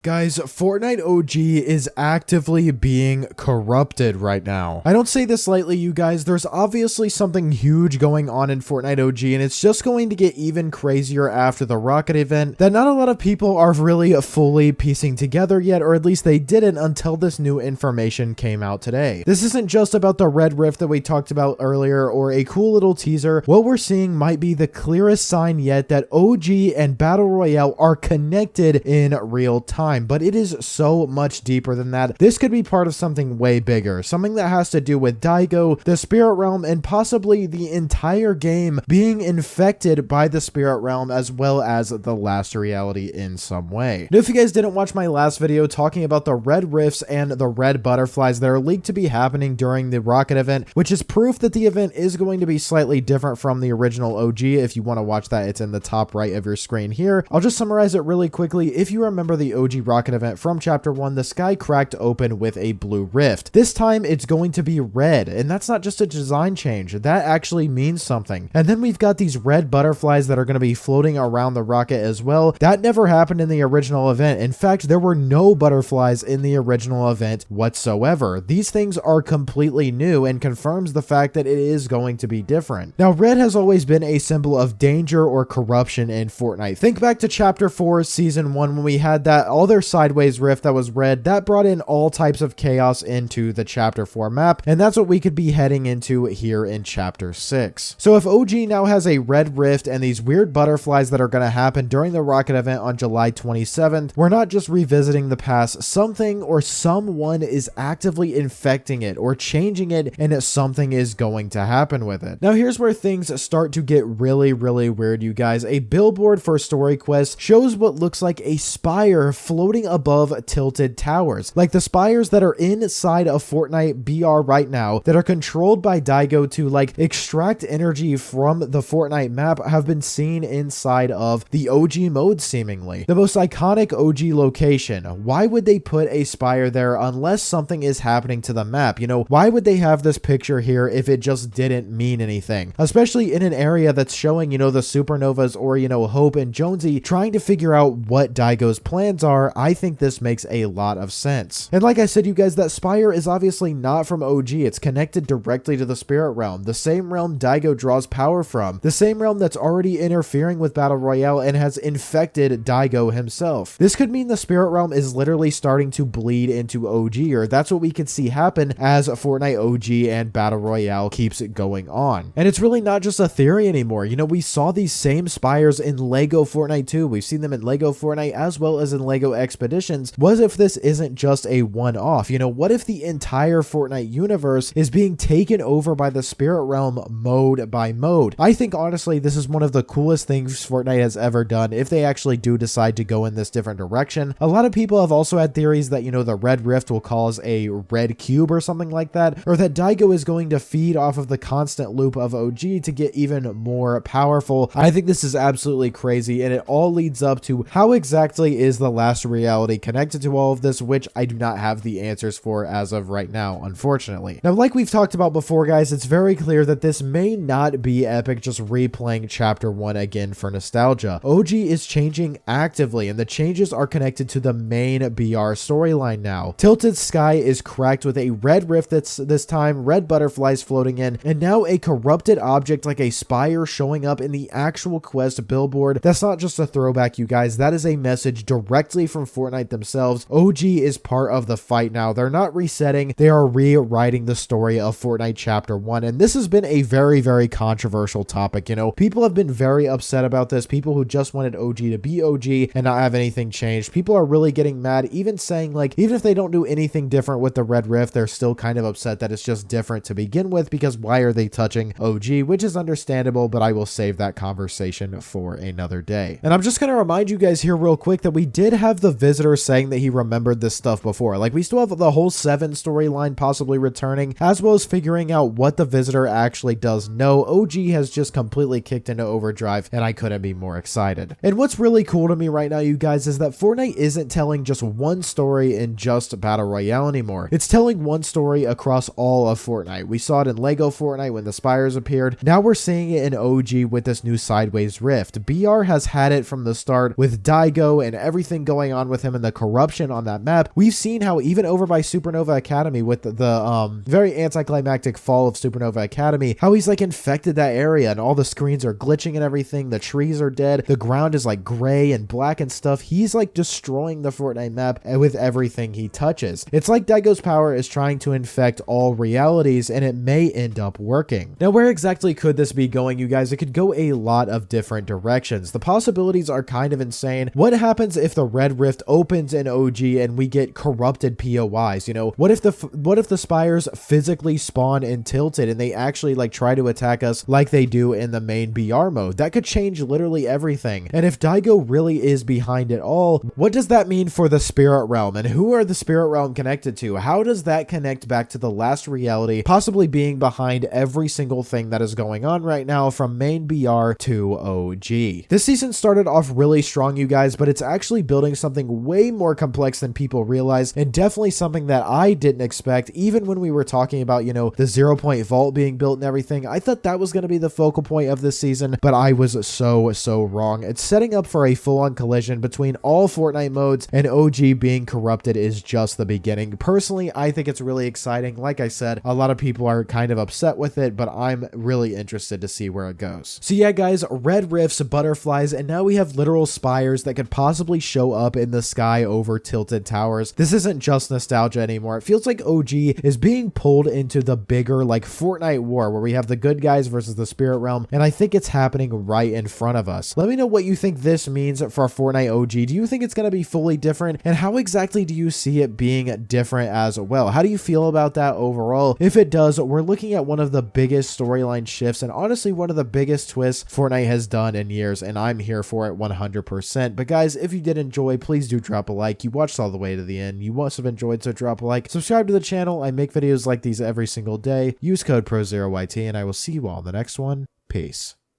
Guys, Fortnite OG is actively being corrupted right now. I don't say this lightly, you guys. There's obviously something huge going on in Fortnite OG, and it's just going to get even crazier after the rocket event that not a lot of people are really fully piecing together yet, or at least they didn't until this new information came out today. This isn't just about the red rift that we talked about earlier or a cool little teaser. What we're seeing might be the clearest sign yet that OG and Battle Royale are connected in real time. But it is so much deeper than that. This could be part of something way bigger, something that has to do with Daigo, the spirit realm, and possibly the entire game being infected by the spirit realm as well as the last reality in some way. Now, if you guys didn't watch my last video talking about the red rifts and the red butterflies that are leaked to be happening during the rocket event, which is proof that the event is going to be slightly different from the original OG. If you want to watch that, it's in the top right of your screen here. I'll just summarize it really quickly. If you remember the OG rocket event from chapter 1, the sky cracked open with a blue rift. This time it's going to be red, and that's not just a design change. That actually means something. And then we've got these red butterflies that are going to be floating around the rocket as well. That never happened in the original event. In fact, there were no butterflies in the original event whatsoever. These things are completely new and confirms the fact that it is going to be different. Now, red has always been a symbol of danger or corruption in Fortnite. Think back to chapter 4 season 1 when we had that all their sideways rift that was red. That brought in all types of chaos into the chapter 4 map, and that's what we could be heading into here in chapter 6. So if OG now has a red rift and these weird butterflies that are going to happen during the rocket event on July 27th, we're not just revisiting the past. Something or someone is actively infecting it or changing it, and something is going to happen with it. Now here's where things start to get really weird, you guys. A billboard for story quest shows what looks like a spire floating above tilted towers, like the spires that are inside of Fortnite BR right now that are controlled by Daigo to like extract energy from the Fortnite map have been seen inside of the OG mode seemingly. The most iconic OG location. Why would they put a spire there unless something is happening to the map? You know, why would they have this picture here if it just didn't mean anything? Especially in an area that's showing, you know, the supernovas or, you know, Hope and Jonesy trying to figure out what Daigo's plans are. I think this makes a lot of sense. And like I said, you guys, that spire is obviously not from OG. It's connected directly to the spirit realm, the same realm Daigo draws power from, the same realm that's already interfering with Battle Royale and has infected Daigo himself. This could mean the spirit realm is literally starting to bleed into OG, or that's what we could see happen as Fortnite OG and Battle Royale keeps it going on. And it's really not just a theory anymore. You know, we saw these same spires in Lego Fortnite 2. We've seen them in Lego Fortnite as well as in Lego Expeditions. What if this isn't just a one-off? You know, what if the entire Fortnite universe is being taken over by the spirit realm mode by mode? I think honestly this is one of the coolest things Fortnite has ever done if they actually do decide to go in this different direction. A lot of people have also had theories that, you know, the red rift will cause a red cube or something like that, or that Daigo is going to feed off of the constant loop of OG to get even more powerful. I think this is absolutely crazy, and it all leads up to how exactly is the last reality connected to all of this, which I do not have the answers for as of right now, unfortunately. Now, like we've talked about before, guys, it's very clear that this may not be Epic just replaying chapter 1 again for nostalgia. OG is changing actively, and the changes are connected to the main BR storyline now. Tilted Sky is cracked with a red rift that's this time red butterflies floating in, and now a corrupted object like a spire showing up in the actual quest billboard. That's not just a throwback, you guys. That is a message directly from Fortnite themselves. OG is part of the fight now. They're not resetting. They are rewriting the story of Fortnite chapter 1. And this has been a very controversial topic. You know, people have been very upset about this. People who just wanted OG to be OG and not have anything changed. People are really getting mad, even saying like, even if they don't do anything different with the red rift, they're still kind of upset that it's just different to begin with, because why are they touching OG? Which is understandable, but I will save that conversation for another day. And I'm just going to remind you guys here real quick that we did have the visitor saying that he remembered this stuff before. Like, we still have the whole 7 storyline possibly returning, as well as figuring out what the visitor actually does know. OG has just completely kicked into overdrive, and I couldn't be more excited. And what's really cool to me right now, you guys, is that Fortnite isn't telling just one story in just Battle Royale anymore. It's telling one story across all of Fortnite. We saw it in Lego Fortnite when the spires appeared. Now we're seeing it in OG with this new sideways rift. BR has had it from the start with Daigo and everything going going on with him and the corruption on that map. We've seen how even over by Supernova Academy with the very anticlimactic fall of Supernova Academy, how he's like infected that area and all the screens are glitching and everything. The trees are dead. The ground is like gray and black and stuff. He's like destroying the Fortnite map with everything he touches. It's like Daigo's power is trying to infect all realities, and it may end up working. Now, where exactly could this be going, you guys? It could go a lot of different directions. The possibilities are kind of insane. What happens if the Red Rift opens in OG and we get corrupted POIs? You know, what if the spires physically spawn in Tilted and they actually like try to attack us like they do in the main BR mode? That could change literally everything. And if Daigo really is behind it all, what does that mean for the Spirit Realm? And who are the Spirit Realm connected to? How does that connect back to the last reality, possibly being behind every single thing that is going on right now from main BR to OG? This season started off really strong, you guys, but it's actually building something way more complex than people realize, and definitely something that I didn't expect. Even when we were talking about, you know, the 0 Point Vault being built and everything, I thought that was going to be the focal point of this season, but I was so wrong. It's setting up for a full-on collision between all Fortnite modes, and OG being corrupted is just the beginning. Personally, I think it's really exciting. Like I said, a lot of people are kind of upset with it, but I'm really interested to see where it goes. So yeah, guys, red rifts, butterflies, and now we have literal spires that could possibly show up in the sky over Tilted Towers. This isn't just nostalgia anymore. It feels like OG is being pulled into the bigger like Fortnite war, where we have the good guys versus the Spirit Realm, and I think it's happening right in front of us. Let me know what you think this means for Fortnite OG. Do you think it's going to be fully different, and how exactly do you see it being different as well? How do you feel about that overall? If it does, we're looking at one of the biggest storyline shifts, and honestly one of the biggest twists Fortnite has done in years, and I'm here for it 100%. But guys, if you did enjoy, please do drop a like. You watched all the way to the end. You must have enjoyed, so drop a like. Subscribe to the channel. I make videos like these every single day. Use code PROZEROYT, and I will see you all in the next one. Peace.